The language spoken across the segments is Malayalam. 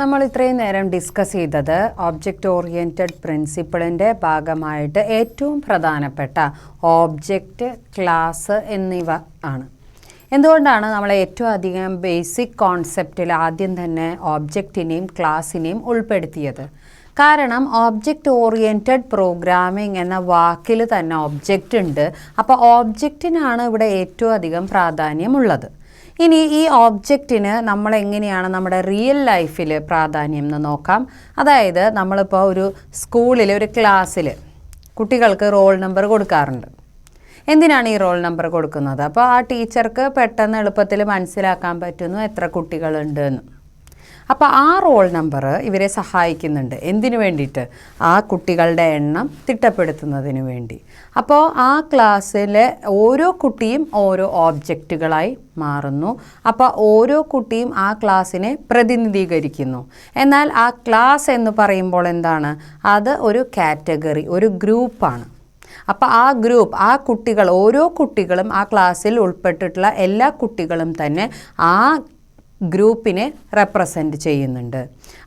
നമ്മൾ ഇത്രയും നേരം ഡിസ്കസ് ചെയ്തത് ഒബ്ജക്റ്റ് ഓറിയൻറ്റഡ് പ്രിൻസിപ്പിളിൻ്റെ ഭാഗമായിട്ട് ഏറ്റവും പ്രധാനപ്പെട്ട ഓബ്ജക്റ്റ്, ക്ലാസ് എന്നിവ ആണ്. എന്തുകൊണ്ടാണ് നമ്മൾ ഏറ്റവും അധികം ബേസിക് കോൺസെപ്റ്റിൽ ആദ്യം തന്നെ ഓബ്ജക്റ്റിനെയും ക്ലാസ്സിനെയും ഉൾപ്പെടുത്തിയത്? കാരണം ഓബ്ജക്റ്റ് ഓറിയൻറ്റഡ് പ്രോഗ്രാമിംഗ് എന്ന വാക്കിൽ തന്നെ ഒബ്ജക്റ്റ് ഉണ്ട്. അപ്പോൾ ഓബ്ജക്റ്റിനാണ് ഇവിടെ ഏറ്റവും അധികം പ്രാധാന്യമുള്ളത്. ഇനി ഈ ഓബ്ജക്റ്റിന് നമ്മൾ എങ്ങനെയാണ് നമ്മുടെ റിയൽ ലൈഫിൽ പ്രാധാന്യം എന്ന് നോക്കാം. അതായത് നമ്മളിപ്പോൾ ഒരു സ്കൂളിൽ ഒരു ക്ലാസ്സിൽ കുട്ടികൾക്ക് റോൾ നമ്പർ കൊടുക്കാറുണ്ട്. എന്തിനാണ് ഈ റോൾ നമ്പർ കൊടുക്കുന്നത്? അപ്പോൾ ആ ടീച്ചർക്ക് പെട്ടെന്ന് എളുപ്പത്തിൽ മനസ്സിലാക്കാൻ പറ്റുന്നു എത്ര കുട്ടികളുണ്ട് എന്ന്. അപ്പോൾ ആ റോൾ നമ്പർ ഇവരെ സഹായിക്കുന്നുണ്ട്. എന്തിനു വേണ്ടിയിട്ട്? ആ കുട്ടികളുടെ എണ്ണം തിട്ടപ്പെടുത്തുന്നതിന് വേണ്ടി. അപ്പോൾ ആ ക്ലാസ്സിലെ ഓരോ കുട്ടിയും ഓരോ ഓബ്ജക്റ്റുകളായി മാറുന്നു. അപ്പോൾ ഓരോ കുട്ടിയും ആ ക്ലാസ്സിനെ പ്രതിനിധീകരിക്കുന്നു. എന്നാൽ ആ ക്ലാസ് എന്ന് പറയുമ്പോൾ എന്താണ്? അത് ഒരു കാറ്റഗറി, ഒരു ഗ്രൂപ്പാണ്. അപ്പോൾ ആ ഗ്രൂപ്പ്, ആ കുട്ടികൾ, ഓരോ കുട്ടികളും ആ ക്ലാസ്സിൽ ഉൾപ്പെട്ടിട്ടുള്ള എല്ലാ കുട്ടികളും തന്നെ ആ ഗ്രൂപ്പിനെ റെപ്രസെൻറ്റ് ചെയ്യുന്നുണ്ട്.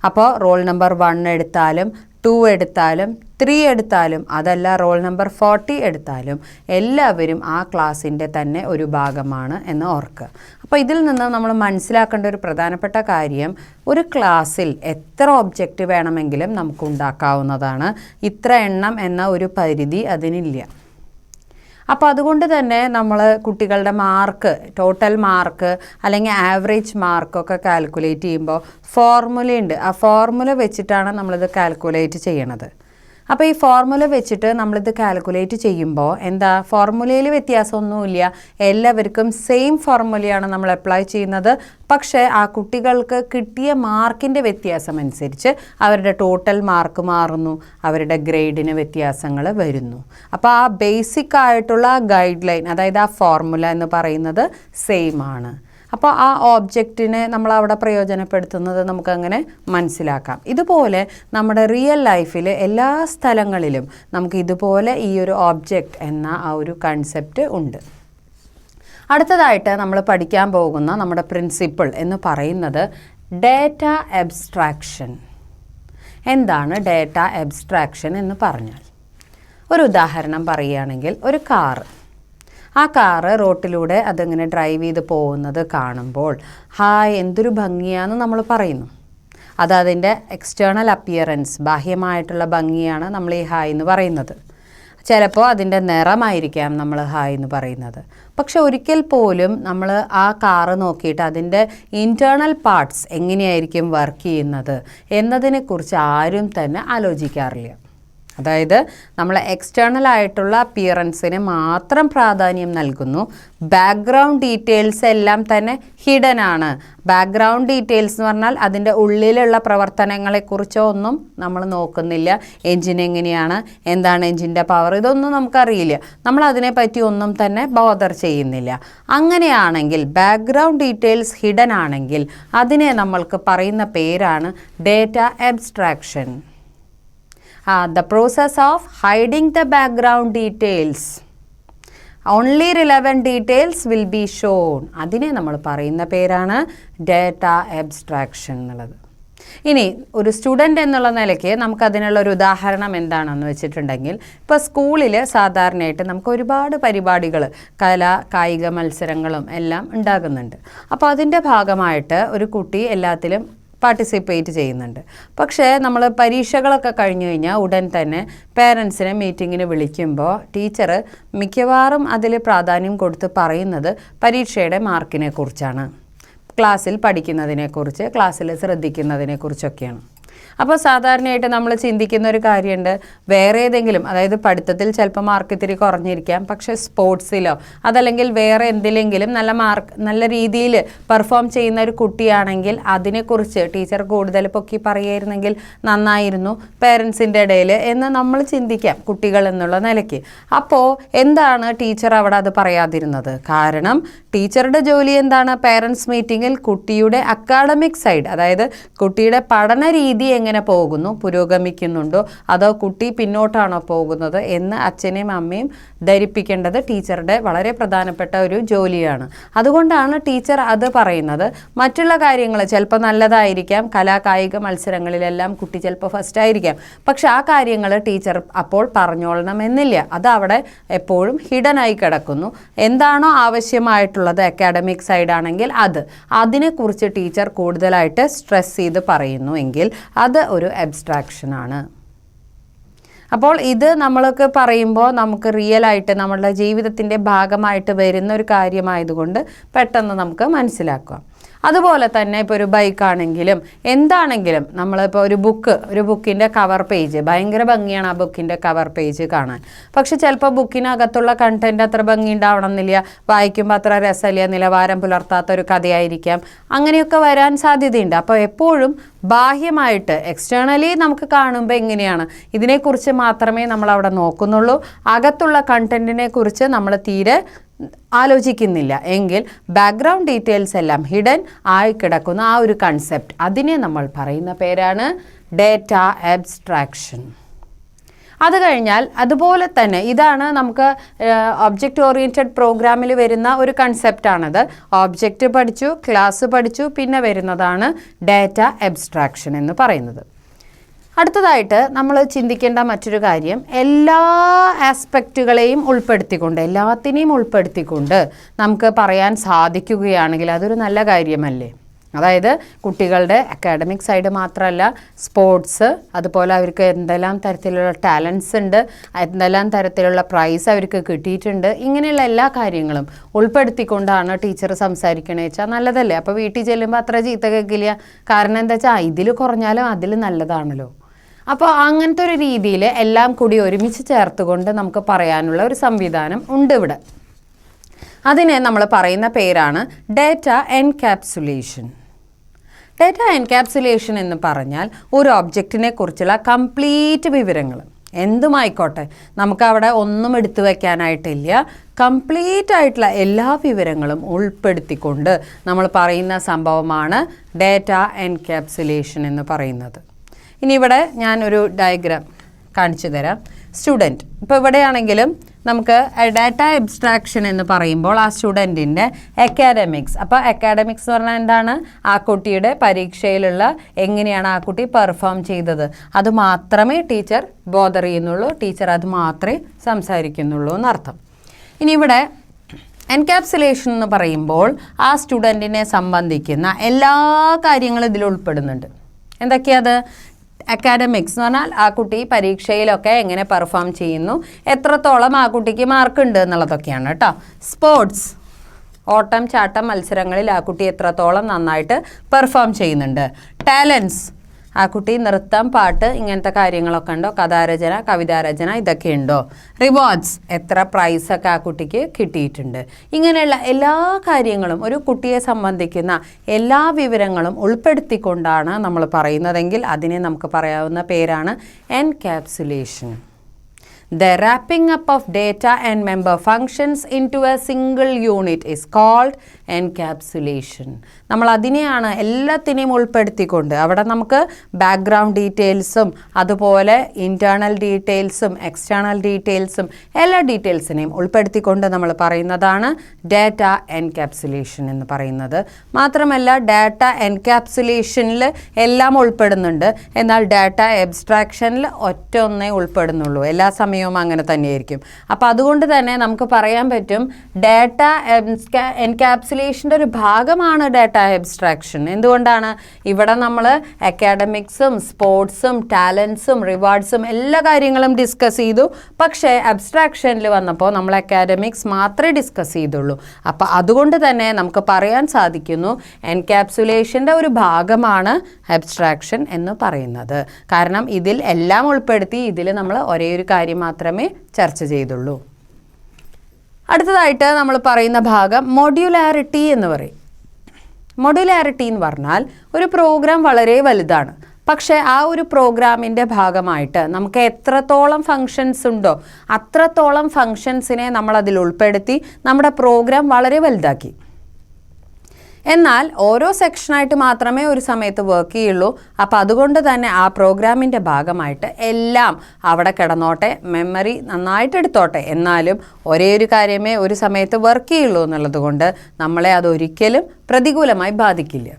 അപ്പോൾ റോൾ നമ്പർ 1 എടുത്താലും 2 എടുത്താലും 3 എടുത്താലും അതല്ല റോൾ നമ്പർ 40 എടുത്താലും എല്ലാവരും ആ ക്ലാസ്സിൻ്റെ തന്നെ ഒരു ഭാഗമാണ് എന്ന് ഓർക്കുക. അപ്പോൾ ഇതിൽ നിന്ന് നമ്മൾ മനസ്സിലാക്കേണ്ട ഒരു പ്രധാനപ്പെട്ട കാര്യം, ഒരു ക്ലാസ്സിൽ എത്ര ഒബ്ജക്റ്റ് വേണമെങ്കിലും നമുക്ക് ഉണ്ടാക്കാവുന്നതാണ്. ഇത്ര എണ്ണം എന്ന ഒരു പരിധി അതിനില്ല. അപ്പോൾ അതുകൊണ്ട് തന്നെ നമ്മൾ കുട്ടികളുടെ മാർക്ക്, ടോട്ടൽ മാർക്ക് അല്ലെങ്കിൽ ആവറേജ് മാർക്കൊക്കെ കാൽക്കുലേറ്റ് ചെയ്യുമ്പോൾ ഫോർമുലയുണ്ട്. ആ ഫോർമുല വെച്ചിട്ടാണ് നമ്മളിത് കാൽക്കുലേറ്റ് ചെയ്യണത്. അപ്പോൾ ഈ ഫോർമുല വെച്ചിട്ട് നമ്മളിത് കാൽക്കുലേറ്റ് ചെയ്യുമ്പോൾ എന്താ, ഫോർമുലയിൽ വ്യത്യാസമൊന്നുമില്ല. എല്ലാവർക്കും സെയിം ഫോർമുലയാണ് നമ്മൾ അപ്ലൈ ചെയ്യുന്നത്. പക്ഷേ ആ കുട്ടികൾക്ക് കിട്ടിയ മാർക്കിൻ്റെ വ്യത്യാസം അനുസരിച്ച് അവരുടെ ടോട്ടൽ മാർക്ക് മാറുന്നു, അവരുടെ ഗ്രേഡിന് വ്യത്യാസങ്ങൾ വരുന്നു. അപ്പോൾ ആ ബേസിക് ആയിട്ടുള്ള ഗൈഡ് ലൈൻ, അതായത് ആ ഫോർമുല എന്ന് പറയുന്നത് സെയിം ആണ്. അപ്പോൾ ആ ഓബ്ജക്റ്റിനെ നമ്മൾ അവിടെ പ്രയോജനപ്പെടുത്തുന്നത് നമുക്കങ്ങനെ മനസ്സിലാക്കാം. ഇതുപോലെ നമ്മുടെ റിയൽ ലൈഫിൽ എല്ലാ സ്ഥലങ്ങളിലും നമുക്ക് ഇതുപോലെ ഈ ഒരു ഓബ്ജക്റ്റ് എന്ന ആ ഒരു കൺസെപ്റ്റ് ഉണ്ട്. അടുത്തതായിട്ട് നമ്മൾ പഠിക്കാൻ പോകുന്ന നമ്മുടെ പ്രിൻസിപ്പിൾ എന്ന് പറയുന്നത് ഡേറ്റ അബ്സ്ട്രാക്ഷൻ. എന്താണ് ഡേറ്റ അബ്സ്ട്രാക്ഷൻ എന്ന് പറഞ്ഞാൽ? ഒരു ഉദാഹരണം പറയുകയാണെങ്കിൽ, ഒരു കാറ്, ആ കാറ് റോട്ടിലൂടെ അതിങ്ങനെ ഡ്രൈവ് ചെയ്ത് പോകുന്നത് കാണുമ്പോൾ ഹായ് എന്തൊരു ഭംഗിയാന്ന് നമ്മൾ പറയുന്നു. അത് അതിൻ്റെ എക്സ്റ്റേണൽ അപ്പിയറൻസ്, ബാഹ്യമായിട്ടുള്ള ഭംഗിയാണ് നമ്മൾ ഈ ഹായ് എന്ന് പറയുന്നത്. ചിലപ്പോൾ അതിൻ്റെ നിറമായിരിക്കാം നമ്മൾ ഹായ് എന്ന് പറയുന്നത്. പക്ഷെ ഒരിക്കൽ പോലും നമ്മൾ ആ കാറ് നോക്കിയിട്ട് അതിൻ്റെ ഇൻറ്റേർണൽ പാർട്സ് എങ്ങനെയായിരിക്കും വർക്ക് ചെയ്യുന്നത് എന്നതിനെക്കുറിച്ച് ആരും തന്നെ ആലോചിക്കാറില്ല. അതായത് നമ്മൾ എക്സ്റ്റേണൽ ആയിട്ടുള്ള അപ്പിയറൻസിന് മാത്രം പ്രാധാന്യം നൽകുന്നു. ബാക്ക്ഗ്രൗണ്ട് ഡീറ്റെയിൽസ് എല്ലാം തന്നെ ഹിഡൻ ആണ്. ബാക്ക്ഗ്രൗണ്ട് ഡീറ്റെയിൽസ് എന്ന് പറഞ്ഞാൽ അതിൻ്റെ ഉള്ളിലുള്ള പ്രവർത്തനങ്ങളെക്കുറിച്ചോ ഒന്നും നമ്മൾ നോക്കുന്നില്ല. എൻജിൻ എങ്ങനെയാണ്, എന്താണ് എൻജിൻ്റെ പവർ, ഇതൊന്നും നമുക്കറിയില്ല. നമ്മൾ അതിനെപ്പറ്റി ഒന്നും തന്നെ ബോദർ ചെയ്യുന്നില്ല. അങ്ങനെയാണെങ്കിൽ, ബാക്ക്ഗ്രൗണ്ട് ഡീറ്റെയിൽസ് ഹിഡൻ ആണെങ്കിൽ അതിനെ നമ്മൾക്ക് പറയുന്ന പേരാണ് data abstraction. The process of hiding the background details. Only relevant details will be shown. അതിനെ നമ്മൾ പറയുന്ന പേരാണ് ഡേറ്റ അബ്സ്ട്രാക്ഷൻ എന്നുള്ളത്. ഇനി ഒരു സ്റ്റുഡൻ്റ് എന്നുള്ള നിലയ്ക്ക് നമുക്കതിനുള്ളൊരു ഉദാഹരണം എന്താണെന്ന് വെച്ചിട്ടുണ്ടെങ്കിൽ, ഇപ്പോൾ സ്കൂളിൽ സാധാരണയായിട്ട് നമുക്ക് ഒരുപാട് പരിപാടികൾ, കായിക മത്സരങ്ങളും എല്ലാം ഉണ്ടാകുന്നുണ്ട്. അപ്പോൾ അതിൻ്റെ ഭാഗമായിട്ട് ഒരു കുട്ടി എല്ലാത്തിലും പാർട്ടിസിപ്പേറ്റ് ചെയ്യുന്നുണ്ട്. പക്ഷേ നമ്മൾ പരീക്ഷകളൊക്കെ കഴിഞ്ഞു കഴിഞ്ഞാൽ ഉടൻ തന്നെ പേരൻസിനെ മീറ്റിങ്ങിന് വിളിക്കുമ്പോൾ ടീച്ചർ മിക്കവാറും അതിൽ പ്രാധാന്യം കൊടുത്ത് പറയുന്നത് പരീക്ഷയുടെ മാർക്കിനെ കുറിച്ചാണ്, ക്ലാസ്സിൽ പഠിക്കുന്നതിനെക്കുറിച്ച്, ക്ലാസ്സിൽ ശ്രദ്ധിക്കുന്നതിനെക്കുറിച്ചൊക്കെയാണ്. അപ്പോൾ സാധാരണയായിട്ട് നമ്മൾ ചിന്തിക്കുന്ന ഒരു കാര്യമുണ്ട്, വേറെ ഏതെങ്കിലും, അതായത് പഠിത്തത്തിൽ ചിലപ്പോൾ മാർക്ക് ഇത്തിരി കുറഞ്ഞിരിക്കാം, പക്ഷേ സ്പോർട്സിലോ അതല്ലെങ്കിൽ വേറെ എന്തിലെങ്കിലും നല്ല രീതിയിൽ പെർഫോം ചെയ്യുന്ന ഒരു കുട്ടിയാണെങ്കിൽ അതിനെക്കുറിച്ച് ടീച്ചർ കൂടുതൽ പൊക്കി പറയുമായിരുന്നെങ്കിൽ നന്നായിരുന്നു പേരൻസിൻ്റെ ഇടയിൽ എന്ന് നമ്മൾ ചിന്തിക്കാം കുട്ടികൾ എന്നുള്ള നിലയ്ക്ക്. അപ്പോൾ എന്താണ് ടീച്ചർ അവിടെ അത് പറയാതിരുന്നത്? കാരണം ടീച്ചറുടെ ജോലി എന്താണ്? പേരൻസ് മീറ്റിങ്ങിൽ കുട്ടിയുടെ അക്കാഡമിക് സൈഡ്, അതായത് കുട്ടിയുടെ പഠന രീതി എങ്ങനെ പോകുന്നു, പുരോഗമിക്കുന്നുണ്ടോ അതോ കുട്ടി പിന്നോട്ടാണോ പോകുന്നത് എന്ന് അച്ഛനെയും അമ്മയും ധരിപ്പിക്കേണ്ടത് ടീച്ചറുടെ വളരെ പ്രധാനപ്പെട്ട ഒരു ജോലിയാണ്. അതുകൊണ്ടാണ് ടീച്ചർ അത് പറയുന്നത്. മറ്റുള്ള കാര്യങ്ങൾ ചിലപ്പോൾ നല്ലതായിരിക്കാം, കായിക മത്സരങ്ങളിലെല്ലാം കുട്ടി ചിലപ്പോൾ ഫസ്റ്റ് ആയിരിക്കാം, പക്ഷെ ആ കാര്യങ്ങൾ ടീച്ചർ അപ്പോൾ പറഞ്ഞോളണം എന്നില്ല. അത് അവിടെ എപ്പോഴും ഹിഡനായി കിടക്കുന്നു. എന്താണോ ആവശ്യമായിട്ടുള്ളത് അക്കാഡമിക് സൈഡ് ആണെങ്കിൽ അതിനെക്കുറിച്ച് ടീച്ചർ കൂടുതലായിട്ട് സ്ട്രെസ് ചെയ്ത് പറയുന്നു എങ്കിൽ അത് ഒരു അബ്സ്ട്രാക്ഷനാണ്. അപ്പോൾ ഇത് നമ്മൾക്ക് പറയുമ്പോൾ നമുക്ക് റിയലായിട്ട് നമ്മളുടെ ജീവിതത്തിൻ്റെ ഭാഗമായിട്ട് വരുന്ന ഒരു കാര്യമായതുകൊണ്ട് പെട്ടെന്ന് നമുക്ക് മനസ്സിലാക്കാം. അതുപോലെ തന്നെ ഇപ്പോൾ ഒരു ബൈക്കാണെങ്കിലും എന്താണെങ്കിലും നമ്മളിപ്പോൾ ഒരു ബുക്കിൻ്റെ കവർ പേജ് ഭയങ്കര ഭംഗിയാണ് ആ ബുക്കിൻ്റെ കവർ പേജ് കാണാൻ. പക്ഷെ ചിലപ്പോൾ ബുക്കിനകത്തുള്ള കണ്ടൻറ്റ് അത്ര ഭംഗി ഉണ്ടാവണമെന്നില്ല, വായിക്കുമ്പോൾ അത്ര രസമില്ല, നിലവാരം പുലർത്താത്ത ഒരു കഥയായിരിക്കാം, അങ്ങനെയൊക്കെ വരാൻ സാധ്യതയുണ്ട്. അപ്പോൾ എപ്പോഴും ബാഹ്യമായിട്ട് എക്സ്റ്റേണലി നമുക്ക് കാണുമ്പോൾ എങ്ങനെയാണ് ഇതിനെക്കുറിച്ച് മാത്രമേ നമ്മൾ അവിടെ നോക്കുന്നുള്ളൂ, അകത്തുള്ള കണ്ടൻറ്റിനെ കുറിച്ച് നമ്മൾ തീരെ ആലോചിക്കുന്നില്ല എങ്കിൽ ബാക്ക്ഗ്രൗണ്ട് ഡീറ്റെയിൽസ് എല്ലാം ഹിഡൻ ആയി കിടക്കുന്ന ആ ഒരു കൺസെപ്റ്റ്, അതിനെ നമ്മൾ പറയുന്ന പേരാണ് ഡേറ്റ അബ്സ്ട്രാക്ഷൻ. അത് കഴിഞ്ഞാൽ അതുപോലെ തന്നെ ഇതാണ് നമുക്ക് ഒബ്ജക്റ്റ് ഓറിയൻറ്റഡ് പ്രോഗ്രാമിൽ വരുന്ന ഒരു കൺസെപ്റ്റാണത്. ഒബ്ജക്റ്റ് പഠിച്ചു, ക്ലാസ് പഠിച്ചു, പിന്നെ വരുന്നതാണ് ഡേറ്റ അബ്സ്ട്രാക്ഷൻ എന്ന് പറയുന്നത്. അടുത്തതായിട്ട് നമ്മൾ ചിന്തിക്കേണ്ട മറ്റൊരു കാര്യം, എല്ലാ ആസ്പെക്റ്റുകളെയും ഉൾപ്പെടുത്തിക്കൊണ്ട് എല്ലാത്തിനെയും ഉൾപ്പെടുത്തിക്കൊണ്ട് നമുക്ക് പറയാൻ സാധിക്കുകയാണെങ്കിൽ അതൊരു നല്ല കാര്യമല്ലേ. അതായത് കുട്ടികളുടെ അക്കാഡമിക് സൈഡ് മാത്രമല്ല, സ്പോർട്സ്, അതുപോലെ അവർക്ക് എന്തെല്ലാം തരത്തിലുള്ള ടാലൻസ് ഉണ്ട്, എന്തെല്ലാം തരത്തിലുള്ള പ്രൈസ് അവർക്ക് കിട്ടിയിട്ടുണ്ട്, ഇങ്ങനെയുള്ള എല്ലാ കാര്യങ്ങളും ഉൾപ്പെടുത്തിക്കൊണ്ടാണ് ടീച്ചർ സംസാരിക്കണേ വെച്ചാൽ നല്ലതല്ലേ. അപ്പോൾ വീട്ടിൽ ചെല്ലുമ്പോൾ അത്ര ചീത്ത കേൾക്കില്ല. കാരണം എന്താ വെച്ചാൽ ഇതിൽ കുറഞ്ഞാലും അതിൽ നല്ലതാണല്ലോ. അപ്പോൾ അങ്ങനത്തെ ഒരു രീതിയിൽ എല്ലാം കൂടി ഒരുമിച്ച് ചേർത്തുകൊണ്ട് നമുക്ക് പറയാനുള്ള ഒരു സംവിധാനം ഉണ്ട് ഇവിടെ. അതിനെ നമ്മൾ പറയുന്ന പേരാണ് ഡേറ്റ എൻകാപ്സുലേഷൻ. ഡേറ്റ എൻകാപ്സുലേഷൻ എന്ന് പറഞ്ഞാൽ ഒരു ഒബ്ജക്റ്റിനെ കുറിച്ചുള്ള കംപ്ലീറ്റ് വിവരങ്ങൾ എന്തുമായിക്കോട്ടെ, നമുക്കവിടെ ഒന്നും എടുത്തു വയ്ക്കാനായിട്ടില്ല, കംപ്ലീറ്റ് ആയിട്ടുള്ള എല്ലാ വിവരങ്ങളും ഉൾപ്പെടുത്തിക്കൊണ്ട് നമ്മൾ പറയുന്ന സംഭവമാണ് ഡേറ്റ എൻകാപ്സുലേഷൻ എന്ന് പറയുന്നത്. ഇനി ഇവിടെ ഞാനൊരു ഡയഗ്രാം കാണിച്ചു തരാം. സ്റ്റുഡൻറ്റ്, ഇപ്പോൾ ഇവിടെയാണെങ്കിലും നമുക്ക് ഡാറ്റ അബ്സ്ട്രാക്ഷൻ എന്ന് പറയുമ്പോൾ ആ സ്റ്റുഡൻറ്റിൻ്റെ അക്കാഡമിക്സ്, അപ്പോൾ അക്കാഡമിക്സ് എന്ന് പറഞ്ഞാൽ എന്താണ്, ആ കുട്ടിയുടെ പരീക്ഷയിലുള്ള എങ്ങനെയാണ് ആ കുട്ടി പെർഫോം ചെയ്തത് അത് മാത്രമേ ടീച്ചർ ബോദർ ചെയ്യുന്നുള്ളൂ, ടീച്ചർ അത് മാത്രമേ സംസാരിക്കുന്നുള്ളൂ എന്നർത്ഥം. ഇനി ഇവിടെ എൻകാപ്സുലേഷൻ എന്ന് പറയുമ്പോൾ ആ സ്റ്റുഡൻറ്റിനെ സംബന്ധിക്കുന്ന എല്ലാ കാര്യങ്ങളും ഇതിൽ ഉൾപ്പെടുന്നുണ്ട്. എന്തൊക്കെയത്? അക്കാഡമിക്സ് എന്ന് പറഞ്ഞാൽ ആ കുട്ടി പരീക്ഷയിലൊക്കെ എങ്ങനെ പെർഫോം ചെയ്യുന്നു, എത്രത്തോളം ആ കുട്ടിക്ക് മാർക്കുണ്ട് എന്നുള്ളതൊക്കെയാണ് കേട്ടോ. സ്പോർട്സ്, ഓട്ടം ചാട്ടം മത്സരങ്ങളിൽ ആ കുട്ടി എത്രത്തോളം നന്നായിട്ട് പെർഫോം ചെയ്യുന്നുണ്ട്. ടാലൻസ്, ആ കുട്ടി നൃത്തം, പാട്ട് ഇങ്ങനത്തെ കാര്യങ്ങളൊക്കെ ഉണ്ടോ, കഥാരചന, കവിതാരചന ഇതൊക്കെ ഉണ്ടോ. റിവാർഡ്സ്, എത്ര പ്രൈസൊക്കെ ആ കുട്ടിക്ക് കിട്ടിയിട്ടുണ്ട്. ഇങ്ങനെയുള്ള എല്ലാ കാര്യങ്ങളും ഒരു കുട്ടിയെ സംബന്ധിക്കുന്ന എല്ലാ വിവരങ്ങളും ഉൾപ്പെടുത്തിക്കൊണ്ടാണ് നമ്മൾ പറയുന്നതെങ്കിൽ അതിനെ നമുക്ക് പറയാവുന്ന പേരാണ് encapsulation. The wrapping up of data and member functions into a single unit is called encapsulation. നമ്മൾ അതിനെയാണ് എല്ലാത്തിനെയും ഉൾപ്പെടുത്തിക്കൊണ്ട് അവിടെ നമുക്ക് ബാക്ക്ഗ്രൗണ്ട് ഡീറ്റെയിൽസും അതുപോലെ ഇൻറ്റേർണൽ ഡീറ്റെയിൽസും എക്സ്റ്റേണൽ ഡീറ്റെയിൽസും എല്ലാ ഡീറ്റെയിൽസിനെയും ഉൾപ്പെടുത്തിക്കൊണ്ട് നമ്മൾ പറയുന്നതാണ് ഡാറ്റ എൻകാപ്സുലേഷൻ എന്ന് പറയുന്നത്. മാത്രമല്ല ഡാറ്റ എൻകാപ്സുലേഷനിൽ എല്ലാം ഉൾപ്പെടുന്നുണ്ട്, എന്നാൽ ഡാറ്റ അബ്സ്ട്രാക്ഷനിൽ ഒറ്റൊന്നേ ഉൾപ്പെടുന്നുള്ളൂ. എല്ലാ സമയവും അങ്ങനെ തന്നെയായിരിക്കും. അപ്പോൾ അതുകൊണ്ട് തന്നെ നമുക്ക് പറയാൻ പറ്റും ഡാറ്റ എൻകാപ്സുലേഷൻ്റെ ഒരു ഭാഗമാണ് ഡാറ്റ അബ്സ്ട്രാക്ഷൻ. എന്തുകൊണ്ടാണ്? ഇവിടെ നമ്മൾ അക്കാഡമിക്സും സ്പോർട്സും ടാലൻസും റിവാർഡ്സും എല്ലാ കാര്യങ്ങളും ഡിസ്കസ് ചെയ്തു. പക്ഷേ അബ്സ്ട്രാക്ഷനിൽ വന്നപ്പോൾ നമ്മൾ അക്കാഡമിക്സ് മാത്രമേ ഡിസ്കസ് ചെയ്തുള്ളൂ. അപ്പോൾ അതുകൊണ്ട് തന്നെ നമുക്ക് പറയാൻ സാധിക്കുന്നു എൻകാപ്സുലേഷൻ്റെ ഒരു ഭാഗമാണ് അബ്സ്ട്രാക്ഷൻ എന്ന് പറയുന്നത്. കാരണം ഇതിൽ എല്ലാം ഉൾപ്പെടുത്തി ഇതിൽ നമ്മൾ ഒരേ ഒരു കാര്യം മാത്രമേ ചർച്ച ചെയ്തുള്ളൂ. അടുത്തതായിട്ട് നമ്മൾ പറയുന്ന ഭാഗം മൊഡ്യുലാരിറ്റി എന്ന് പറയും. മൊഡ്യുലാരിറ്റി എന്ന് പറഞ്ഞാൽ ഒരു പ്രോഗ്രാം വളരെ വലുതാണ്, പക്ഷേ ആ ഒരു പ്രോഗ്രാമിൻ്റെ ഭാഗമായിട്ട് നമുക്ക് എത്രത്തോളം ഫങ്ഷൻസ് ഉണ്ടോ അത്രത്തോളം ഫങ്ഷൻസിനെ നമ്മൾ അതിൽ ഉൾപ്പെടുത്തി നമ്മുടെ പ്രോഗ്രാം വളരെ വലുതാക്കി. എന്നാൽ ഓരോ സെക്ഷനായിട്ട് മാത്രമേ ഒരു സമയത്ത് വർക്ക് ചെയ്യുള്ളൂ. അപ്പോൾ അതുകൊണ്ട് തന്നെ ആ പ്രോഗ്രാമിൻ്റെ ഭാഗമായിട്ട് എല്ലാം അവിടെ കിടന്നോട്ടെ, മെമ്മറി നന്നായിട്ട് എടുത്തോട്ടെ, എന്നാലും ഒരേ ഒരു കാര്യമേ ഒരു സമയത്ത് വർക്ക് ചെയ്യുള്ളൂ എന്നുള്ളത് കൊണ്ട് നമ്മളെ അതൊരിക്കലും പ്രതികൂലമായി ബാധിക്കില്ല.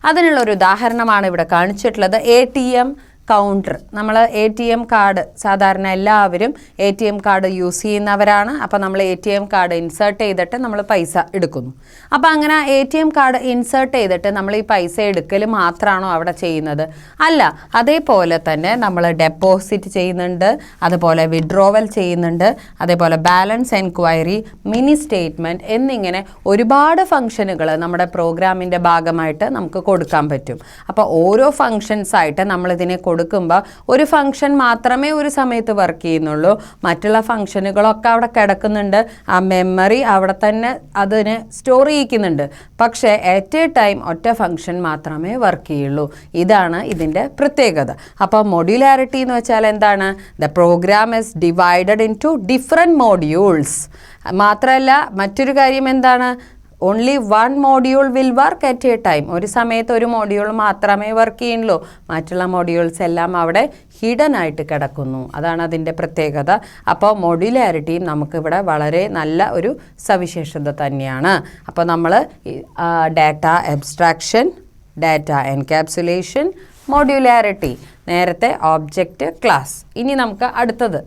അതിനുള്ളൊരു ഉദാഹരണമാണ് ഇവിടെ കാണിച്ചിട്ടുള്ളത്. ATM counter. നമ്മൾ ATM കാർഡ് സാധാരണ എല്ലാവരും ATM കാർഡ് യൂസ് ചെയ്യുന്നവരാണ്. അപ്പോൾ നമ്മൾ ATM കാർഡ് ഇൻസേർട്ട് ചെയ്തിട്ട് നമ്മൾ പൈസ എടുക്കുന്നു. അപ്പോൾ അങ്ങനെ ATM കാർഡ് ഇൻസേർട്ട് ചെയ്തിട്ട് നമ്മൾ ഈ പൈസ എടുക്കൽ മാത്രമാണോ അവിടെ ചെയ്യുന്നത്? അല്ല. അതേപോലെ തന്നെ നമ്മൾ ഡെപ്പോസിറ്റ് ചെയ്യുന്നുണ്ട്, അതുപോലെ വിഡ്രോവൽ ചെയ്യുന്നുണ്ട്, അതേപോലെ ബാലൻസ് എൻക്വയറി, മിനി സ്റ്റേറ്റ്മെൻറ്റ് എന്നിങ്ങനെ ഒരുപാട് ഫംഗ്ഷനുകൾ നമ്മുടെ പ്രോഗ്രാമിൻ്റെ ഭാഗമായിട്ട് നമുക്ക് കൊടുക്കാൻ പറ്റും. അപ്പോൾ ഓരോ ഫങ്ഷൻസായിട്ട് നമ്മളിതിനെ കൊടുക്കുമ്പോൾ ഒരു ഫംഗ്ഷൻ മാത്രമേ ഒരു സമയത്ത് വർക്ക് ചെയ്യുന്നുള്ളൂ, മറ്റുള്ള ഫംഗ്ഷനുകളൊക്കെ അവിടെ കിടക്കുന്നുണ്ട്. ആ മെമ്മറി അവിടെ തന്നെ അതിന് സ്റ്റോർ ചെയ്യിക്കുന്നുണ്ട്. പക്ഷേ അറ്റ് എ ടൈം ഒറ്റ ഫംഗ്ഷൻ മാത്രമേ വർക്ക് ചെയ്യുള്ളൂ. ഇതാണ് ഇതിൻ്റെ പ്രത്യേകത. അപ്പോൾ മൊഡ്യൂലാരിറ്റി എന്ന് വെച്ചാൽ എന്താണ്? The program is divided into different modules. മാത്രമല്ല മറ്റൊരു കാര്യം എന്താണ്? Only one module will work at a time. ഒരു സമയത്ത് ഒരു മോഡ്യൂൾ മാത്രമേ വർക്ക് ചെയ്യുള്ളൂ, മറ്റുള്ള മോഡ്യൂൾസ് എല്ലാം അവിടെ ഹിഡൻ ആയിട്ട് കിടക്കുന്നു. അതാണ് അതിൻ്റെ പ്രത്യേകത. അപ്പോൾ മൊഡ്യൂലാരിറ്റിയും നമുക്കിവിടെ വളരെ നല്ല ഒരു സവിശേഷത തന്നെയാണ്. അപ്പോൾ നമ്മൾ ഡാറ്റ അബ്സ്ട്രാക്ഷൻ, ഡാറ്റ എൻകാപ്സുലേഷൻ, മൊഡ്യൂലാരിറ്റി, നേരത്തെ ഓബ്ജക്റ്റ്, ക്ലാസ്. ഇനി നമുക്ക് അടുത്തത്